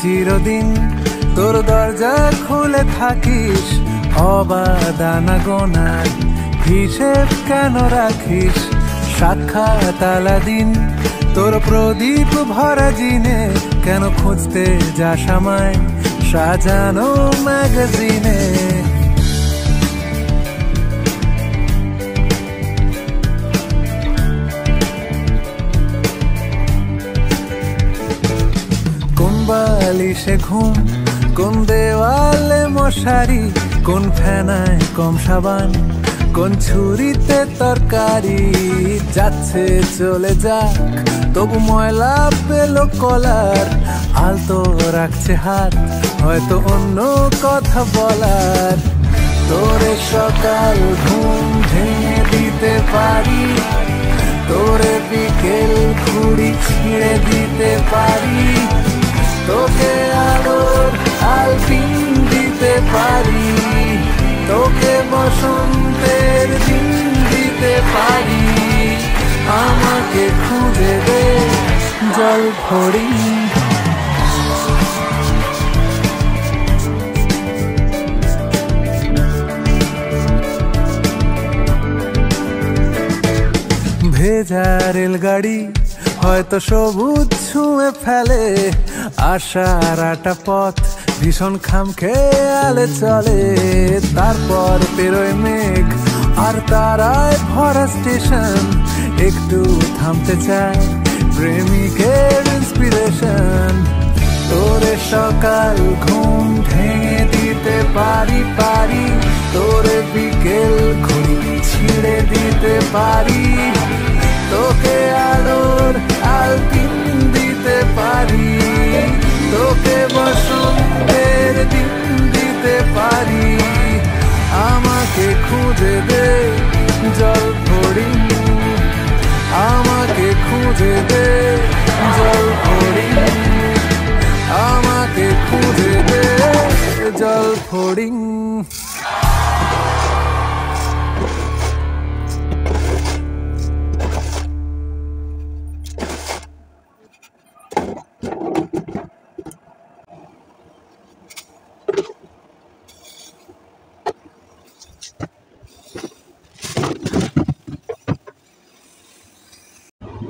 চিরদিন তোর দরজা খুলে থাকিস অবাদানা গোনার হিসেব কেন রাখিস সাক্ষাৎ আলাদিন তোর প্রদীপ ভরা জিনে কেন খুঁজতে যাস আমায় সাজানো ম্যাগাজিনে কোন বালিশে ঘুম কোন দেওয়ালে মশারি কোন ফেনায় কম সাবান কোন ছুরিতে তরকারি যাচ্ছে চলে যাক তবু ময়লা পেল কলার আলতো রাখছে হাত হয়তো অন্য কথা বলার তোরে সকাল ঘুম ভেঙে দিতে পারি তোরে বিকেল ঘুড়ি ছিঁড়ে দিতে পারি তোকে আলোর আলপিন দিতে পারি তোকে বসন্তের দিন দিতে পারি আমাকে খুঁজে দে জল ভরি ভেজা রেলগাড়ি হয়তো সবুজ ছুঁয়ে ফেলে আশার আটা পথ ভীষণ খামখেয়ালে চলে তারপর পেরোয় মেঘ আর তারায় ভরা স্টেশন একটু থামতে চায় প্রেমিকের ইন্সপিরেশন তোরে সকাল ঘুম ভেঙে দিতে পারি তোরে বিকেল ঘুড়ি ছিঁড়ে দিতে পারি তোকে আলোর আলপিন দিতে পারি তোকে বসন্তের দিন দিতে পারি আমাকে খুঁজে দে জল ভরি আমাকে খুঁজে দে জল ভরি আমাকে খুঁজে দে জল ভরি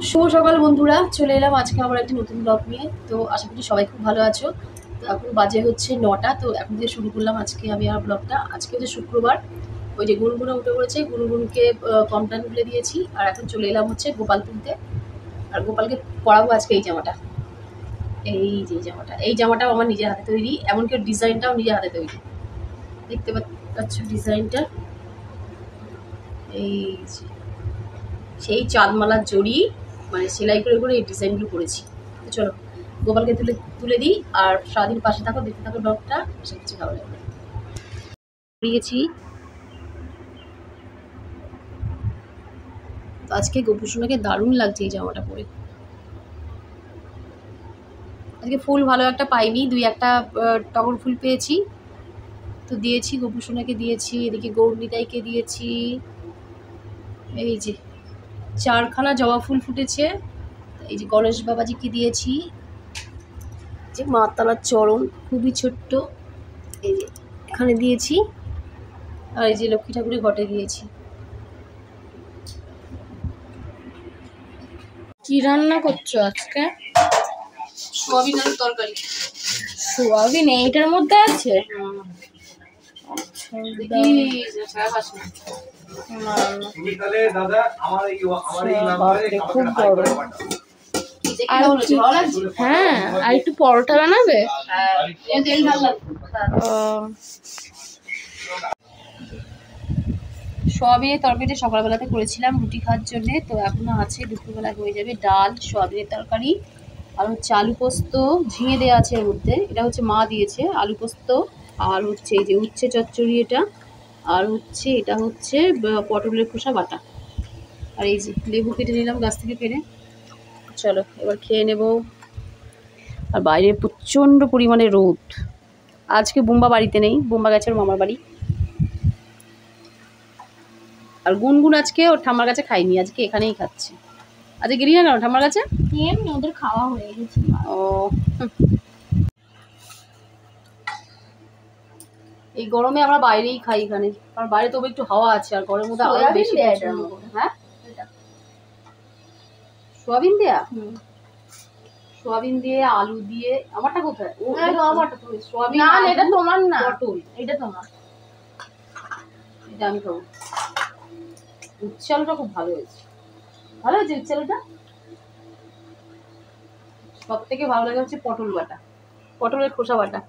শুভ সকাল বন্ধুরা, চলে এলাম আজকে আবার একটা নতুন ব্লগ নিয়ে। তো আশা করি সবাই খুব ভালো আছো। তো এখন বাজে হচ্ছে 9টা। তো এখন থেকে শুরু করলাম আজকে আমি আর ব্লগটা। আজকে হচ্ছে শুক্রবার। ওই যে গুনগুনে উঠে পড়েছে, গুনগুনকে কমটান খুলে দিয়েছি আর এখন চলে এলাম হচ্ছে গোপাল তুলতে। আর গোপালকে পরাবো আজকে এই জামাটা, এই জামাটাও আমার নিজের হাতে তৈরি, এমনকি ডিজাইনটাও নিজের হাতে তৈরি। দেখতে পাচ্ছ ডিজাইনটা, এই সেই চাঁদমালার জড়ি মানে সেলাই করে করে এই ডিজাইনগুলো করেছি। তো চলো গোপালকে তুলে দিই আর সারাদিন পাশে থাকো, দেখতে থাকো ব্লগটা, সব কিছু ভালো লাগবে। গেছি তো আজকে গোপুসোনাকে দারুণ লাগছে এই জামাটা পরে। আজকে ফুল ভালো একটা পাইনি, 2-1টা টগর ফুল পেয়েছি তো দিয়েছি, গোপুসোনাকে দিয়েছি, এদিকে গৌরনিতাইকে দিয়েছি, এই যে 4খানা জবা ফুল ফুটেছে, এই যে গণেশ বাবাজিকে দিয়েছি, যে মা তারার চরণ খুবই ছোট্ট এই যে এখানে দিয়েছি, আর এই যে লক্ষ্মী ঠাকুরের ঘটে দিয়েছি। কি রান্না করছো আজকে? সোয়াবিন আর তরকারি। সোয়াবিন এইটার মধ্যে আছে? খুব বড়। হ্যাঁ, আর একটু পরোটা বানাবে? সোয়াবিনের তরকারিটা সকালবেলাতে করেছিলাম রুটি খাওয়ার জন্য, তো এখনো আছে, দুপুরবেলা হয়ে যাবে। ডাল, সোয়াবিনের তরকারি আর হচ্ছে আলু পোস্ত, ঝিঙে দেওয়া আছে এর মধ্যে, এটা হচ্ছে মা দিয়েছে আলু পোস্ত, আর হচ্ছে এই যে উচ্ছে চচ্চড়ি এটা, আর হচ্ছে এটা হচ্ছে পটলের খোসা বাটা, আর এই যে লেবু কেটে নিলাম গাছ থেকে পেরে। চলো এবার খেয়ে নেব। আর বাইরে প্রচণ্ড পরিমাণে রোদ। আজকে বুম্বা বাড়িতে নেই, বুম্বা গেছে ওর মামার বাড়ি। আর গুনগুন আজকে ওর ঠাম্মার কাছে খাইনি, আজকে এখানেই খাচ্ছে। আজকে গেলি না কেন ঠাম্মার কাছে? এমনি ওদের খাওয়া হয়ে গেছে। ও এই গরমে আমরা বাইরেই খাই এখানে, কারণ বাইরে তবু একটু হাওয়া আছে, আর ঘরের মধ্যে আরো সোয়াবিন বেশি দেয়া পছন্দ এটার করি। হ্যাঁ, সোয়াবিন দেয়া, সোয়াবিন দিয়ে আলু দিয়ে। আমারটা কোথায়? ও এটা আমারটা তো। সোয়াবিন না আলু, এটা তোমার না, পটল, এটা তোমার। এটা আমি খাবো। উচ্ছে আলুটা খুব ভালো হয়েছে, ভালো হয়েছে উচ্ছে আলুটা। সব থেকে ভালো লাগে হচ্ছে পটল বাটা, পটলের খোসা বাটা।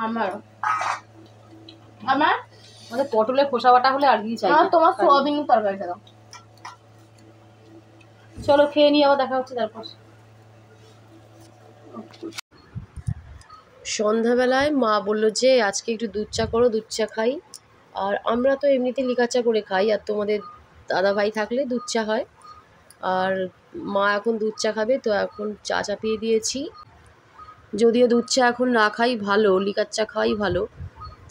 আমারও। আমার আমাদের পটলের খোসা বাটা হলে আর কি চাই না। তোমার সোয়াবিনের তরকারিটা দাও। চলো খেয়ে নিয়ে আবার দেখা হচ্ছে তারপর। সন্ধ্যাবেলায় মা বললো যে আজকে একটু দুধ চা করো, দুধ চা খাই। আর আমরা তো এমনিতে লিকার চা করে খাই, আর তোমাদের দাদা ভাই থাকলে দুধ চা হয়। আর মা এখন দুধ চা খাবে, তো এখন চা চাপিয়ে দিয়েছি। যদিও দুধ চা এখন না খাই ভালো, লিকার চা খাওয়াই ভালো।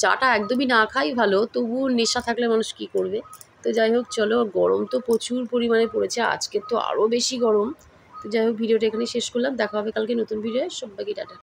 চাটা একদমই না খাই ভালো, তবুও নেশা থাকলে মানুষ কী করবে। তো যাই হোক চলো, গরম তো প্রচুর পরিমাণে পড়েছে, আজকে তো আরও বেশি গরম। তো যাই হোক ভিডিওটা এখানে শেষ করলাম, দেখা হবে কালকে নতুন ভিডিও। সবাইকে টাটা।